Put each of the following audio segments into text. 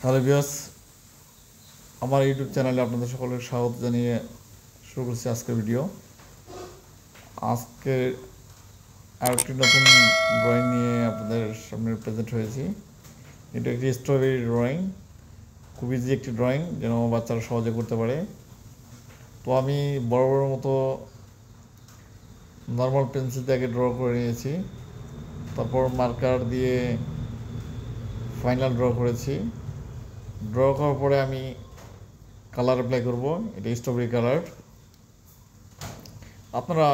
Hello viewers, আমার YouTube চ্যানেলে আপনাদের সকলের স্বাগত জানিয়ে শুরু করছি আজকের ভিডিও। আজকে আরেকটি নতুন ড্রয়িং নিয়ে আপনাদের সামনে প্রেজেন্ট হয়েছি। এটা একটি স্ট্রবেরি ড্রয়িং, খুব ইজি একটি ড্রয়িং যেন বাচ্চারা সহজে করতে পারে। তো আমি বড় মতো নর্মাল পেন্সিল দিয়ে আগে ড্র করে নিয়েছি, তারপর মার্কার দিয়ে ফাইনাল ড্র করেছি। ড্র করার পরে আমি কালার অ্যাপ্লাই করব। এটা স্ট্রবেরি কালার। আপনারা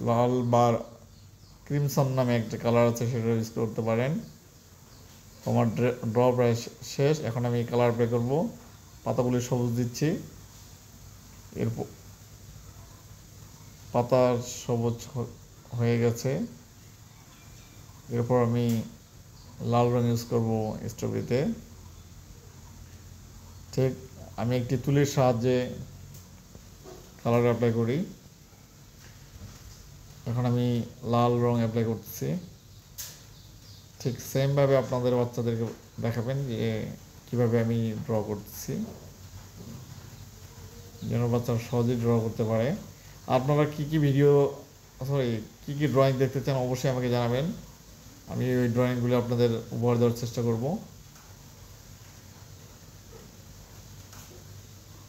লাল বা ক্রিমসন নামে একটা কালার আছে, সেটা ইউজ করতে পারেন। আমার ড্র প্রায় শেষ। এখন আমি কালার অ্যাপ্লাই করব। পাতাগুলি সবুজ দিচ্ছি, এরপর পাতা সবুজ হয়ে গেছে। এরপর আমি লাল রং ইউজ করব স্ট্রবেরিতে। ঠিক আমি একটি তুলির সাহায্যে কালার অ্যাপ্লাই করি। এখন আমি লাল রং অ্যাপ্লাই করতেছি। ঠিক সেমভাবে আপনাদের বাচ্চাদেরকে দেখাবেন যে কীভাবে আমি ড্র করতেছি, যেন বাচ্চারা সহজেই ড্র করতে পারে। আপনারা কী কী ড্রয়িং দেখতে চান অবশ্যই আমাকে জানাবেন। আমি ওই ড্রয়িংগুলো আপনাদের উপহার দেওয়ার চেষ্টা করব।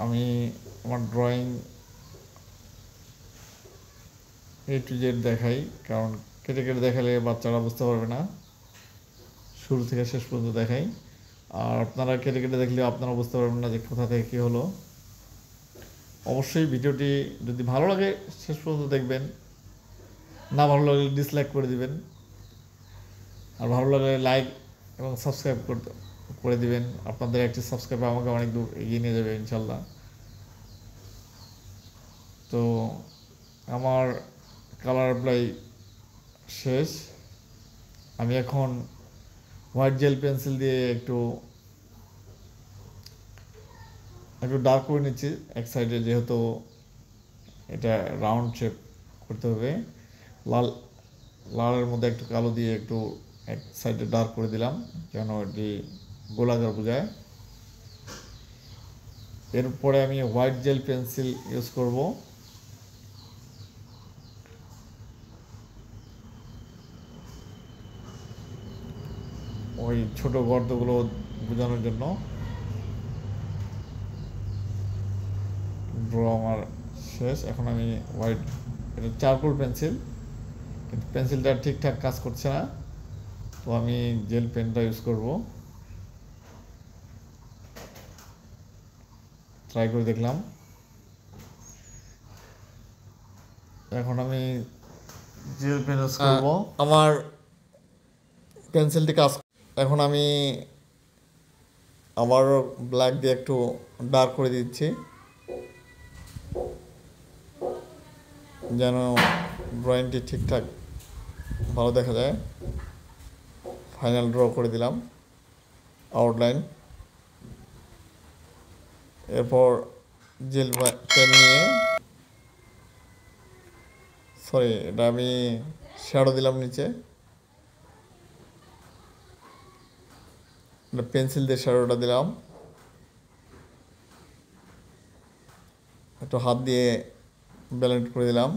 আমি আমার ড্রয়িং A to Z দেখাই, কারণ কেটে কেটে দেখালে বাচ্চারা বুঝতে পারবে না। শুরু থেকে শেষ পর্যন্ত দেখাই, আর আপনারা কেটে কেটে দেখলে আপনারা বুঝতে পারবেন না যে কোথা থেকে কী হলো। অবশ্যই ভিডিওটি যদি ভালো লাগে শেষ পর্যন্ত দেখবেন, না ভালো লাগলে ডিসলাইক করে দিবেন, আর ভালো লাগলে লাইক এবং সাবস্ক্রাইব করে দিবেন। আপনাদের একটি সাবস্ক্রাইব আমাকে অনেক দূর এগিয়ে নিয়ে যাবে ইনশাল্লাহ। তো আমার কালার অ্যাপ্লাই শেষ। আমি এখন হোয়াইট জেল পেন্সিল দিয়ে একটু ডার্ক করে নিচ্ছি এক সাইডে, যেহেতু এটা রাউন্ড শেপ করতে হবে। লালের মধ্যে একটু কালো দিয়ে একটু এক সাইডে ডার্ক করে দিলাম, যেন এটি গোলাকার বোঝায়। এরপরে আমি হোয়াইট জেল পেন্সিল ইউজ করব। ওই ছোট গর্তগুলো বোঝানোর জন্য। ড্র আমার শেষ। এখন আমি এটা চারকোল পেন্সিল, কিন্তু পেন্সিলটা ঠিকঠাক কাজ করছে না, তো আমি জেল পেনটা ইউজ করব। ট্রাই করে দেখলাম। এখন আমি জেল পেন ইউজ করব। আমার পেন্সিলটি কাজ। এখন আমি আবারও ব্ল্যাক দিয়ে একটু ডার্ক করে দিচ্ছি, যেন ড্রয়িংটি ঠিকঠাক ভালো দেখা যায়। ফাইনাল ড্র করে দিলাম আউটলাইন। এরপর জেল পেন নিয়ে এটা আমি শ্যাডো দিলাম নিচে। পেন্সিল দিয়ে শ্যাডোটা দিলাম, একটু হাত দিয়ে ব্যালেন্স করে দিলাম।